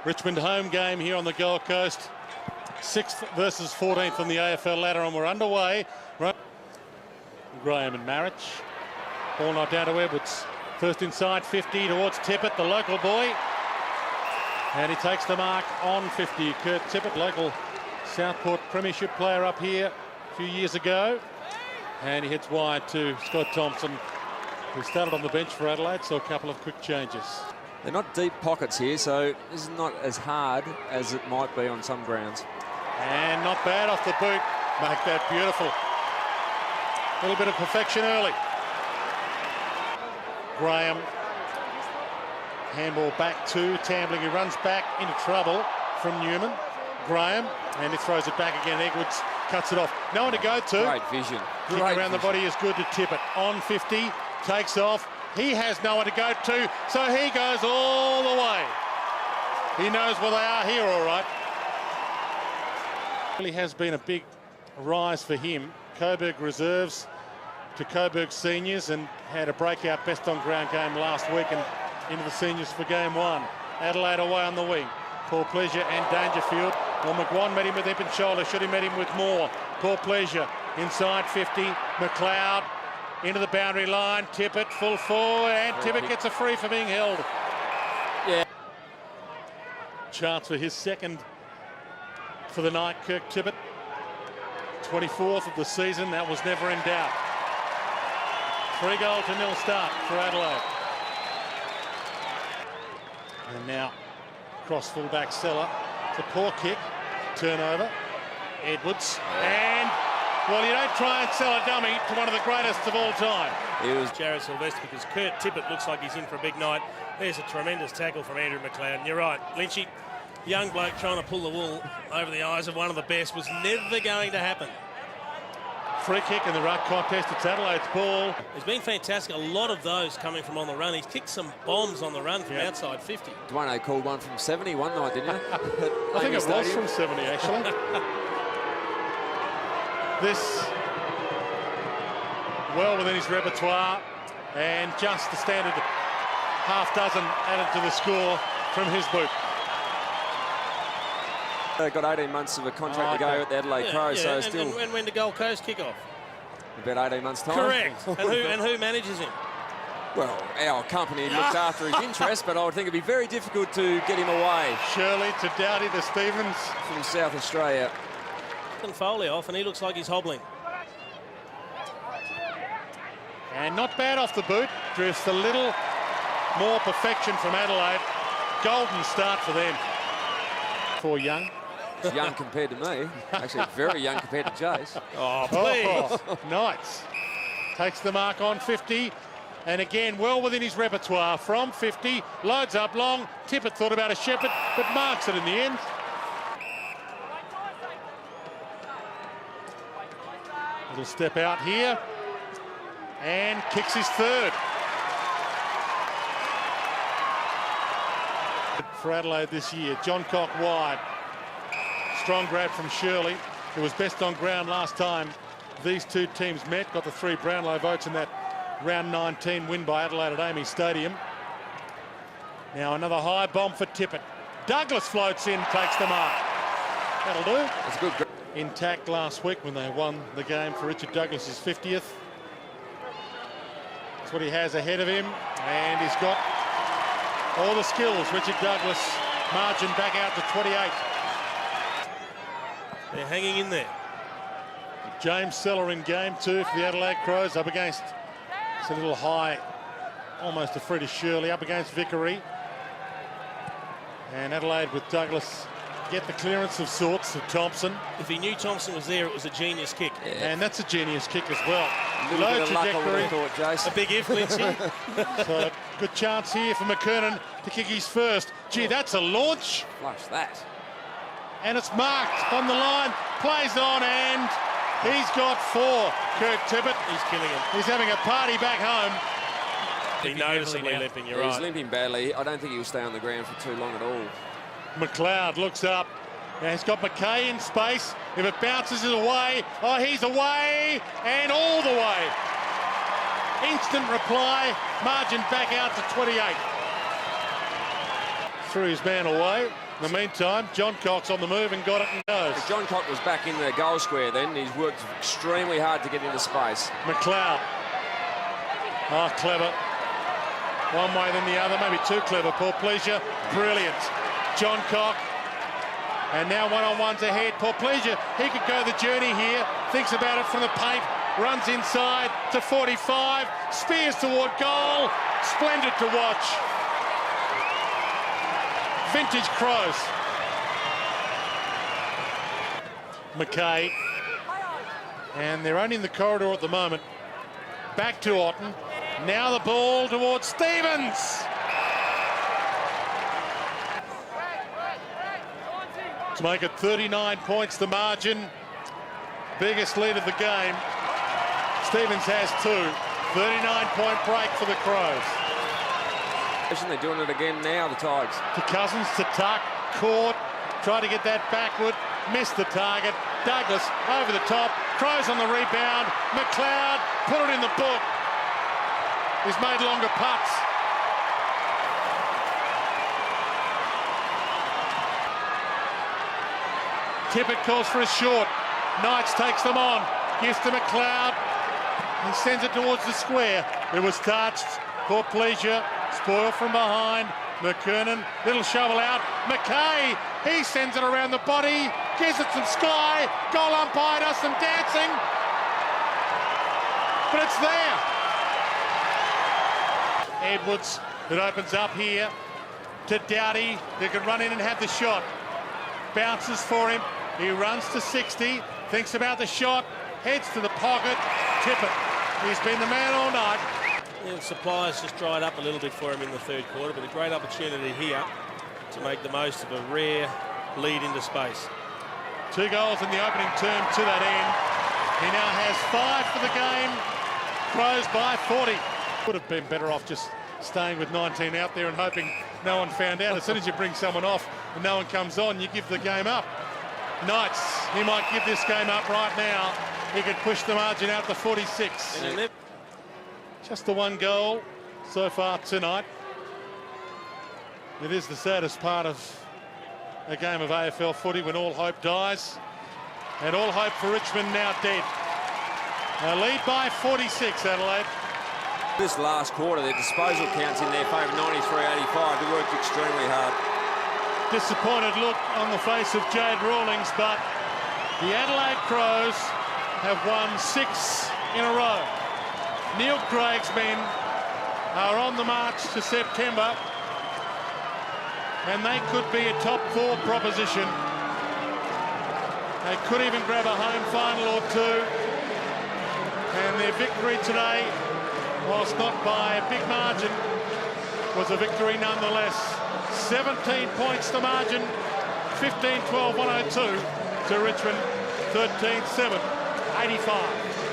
Richmond home game here on the Gold Coast. 6th versus 14th on the AFL ladder, and we're underway. Graham and Marich. Ball not down to Edwards. First inside 50 towards Tippett, the local boy. And he takes the mark on 50. Kurt Tippett, local Southport Premiership player up here a few years ago. And he hits wide to Scott Thompson, who started on the bench for Adelaide, so a couple of quick changes. They're not deep pockets here, so this is not as hard as it might be on some grounds. And not bad off the boot. Make that beautiful. A little bit of perfection early. Graham. Handball back to Tambling, who runs back into trouble from Newman. Graham, and he throws it back again. Edwards cuts it off. No one to go to. Great vision. Kick around the body is good to Tippett. On 50, takes off. He has no one to go to, so he goes all the way. He knows where they are here, all right. Really has been a big rise for him. Coburg reserves to Coburg seniors, and had a breakout best on ground game last week and into the seniors for game 1. Adelaide away on the wing. Paul Pleasure and Dangerfield. Well, McGuan met him with hip and shoulder. Should he met him with more? Paul Pleasure inside 50. McLeod into the boundary line. Tippett full forward, and Tippett gets a free for being held. Yeah. Chance for his second for the night, Kirk Tippett. 24th of the season. That was never in doubt. 3-0 start for Adelaide. And now cross fullback Seller. It's a poor kick. Turnover. Edwards. And, well, you don't try and sell a dummy to one of the greatest of all time. It was Jared Sylvester, because Kurt Tippett looks like he's in for a big night. There's a tremendous tackle from Andrew McLeod. And you're right, Lynchy, young bloke trying to pull the wool over the eyes of one of the best was never going to happen. Free kick in the ruck contest. It's Adelaide's ball. He's been fantastic. A lot of those coming from on the run. He's kicked some bombs on the run from outside 50. Dwayne called one from 70 one night, didn't you? I think it was from 70, actually. This well within his repertoire, and just the standard half dozen added to the score from his boot. Got 18 months of a contract to go at the Adelaide Crows, so still. And when the Gold Coast kick off? About 18 months' time. Correct. and who manages him? Well, our company looks after his interests, but I would think it'd be very difficult to get him away. Shirley to Doughty to Stevens. From South Australia. Foley off, and he looks like he's hobbling. And not bad off the boot. Just a little more perfection from Adelaide. Golden start for them. For Young. He's young compared to me. Actually, very young compared to Jace. Oh, please. Oh, nice. Takes the mark on 50. And again, well within his repertoire. From 50, loads up long. Tippett thought about a shepherd, but marks it in the end. Little step out here. And kicks his third. For Adelaide this year. John Cock wide. Strong grab from Shirley, who was best on ground last time these two teams met. Got the 3 Brownlow votes in that round 19 win by Adelaide at Amy Stadium. Now another high bomb for Tippett. Douglas floats in, takes the mark. That'll do. That's a good. Intact last week when they won the game for Richard Douglas's 50th. That's what he has ahead of him, and he's got all the skills. Richard Douglas, margin back out to 28. They're hanging in there. James Seller in game 2 for the Adelaide Crows, up against, it's a little high, almost a free to Shirley, up against Vickery. And Adelaide with Douglas get the clearance of sorts of Thompson. If he knew Thompson was there, it was a genius kick. Yeah. And that's a genius kick as well. Low trajectory. A big if, Lynchy. So good chance here for McKernan to kick his first. Gee, that's a launch. Flush that. And it's marked on the line, plays on, and he's got 4. Kirk Tippett. He's killing him. He's having a party back home. He's noticeably limping, you're right. He's limping badly. I don't think he'll stay on the ground for too long at all. McLeod looks up. Now he's got McKay in space. If it bounces it away, oh, he's away, and all the way. Instant reply, margin back out to 28. threw his man away. In the meantime, John Cox on the move and got it and goes. John Cox was back in the goal square then. He's worked extremely hard to get into space. McLeod. Oh, clever. One way than the other, maybe too clever. Paul Pleasure, brilliant. John Cox. And now one-on-ones ahead. Paul Pleasure, he could go the journey here. Thinks about it from the paint. Runs inside to 45. Spears toward goal. Splendid to watch. Vintage Crows. McKay. And they're only in the corridor at the moment. Back to Otten. Now the ball towards Stevens. To make it 39 points the margin. Biggest lead of the game. Stevens has 2. 39-point break for the Crows. They're doing it again now, the Tigers. To Cousins, to Tuck, caught, tried to get that backward, missed the target. Douglas over the top, Crows on the rebound. McLeod put it in the book. He's made longer putts. Tippett calls for a short. Knights takes them on, gives to McLeod. He sends it towards the square. It was touched. Poor Pleasure. Spoil from behind. McKernan, little shovel out. McKay, he sends it around the body. Gives it some sky. Goal umpire does some dancing. But it's there. Edwards, it opens up here to Doughty. They can run in and have the shot. Bounces for him. He runs to 60. Thinks about the shot. Heads to the pocket. Tippett. He's been the man all night. Yeah, supplies just dried up a little bit for him in the third quarter, but a great opportunity here to make the most of a rare lead into space. 2 goals in the opening term to that end. He now has 5 for the game. Crows by 40. Would have been better off just staying with 19 out there and hoping no one found out. As soon as you bring someone off and no one comes on, you give the game up. Knights, he might give this game up right now. He could push the margin out to 46. Just the 1 goal so far tonight. It is the saddest part of a game of AFL footy when all hope dies. And all hope for Richmond now dead. A lead by 46, Adelaide. This last quarter, their disposal counts in their favour, 93-85. They worked extremely hard. Disappointed look on the face of Jade Rawlings, but the Adelaide Crows have won 6 in a row. Neil Craig's men are on the march to September, and they could be a top 4 proposition. They could even grab a home final or 2. And their victory today, whilst not by a big margin, was a victory nonetheless. 17 points to margin, 15-12, 102 to Richmond, 13-7, 85.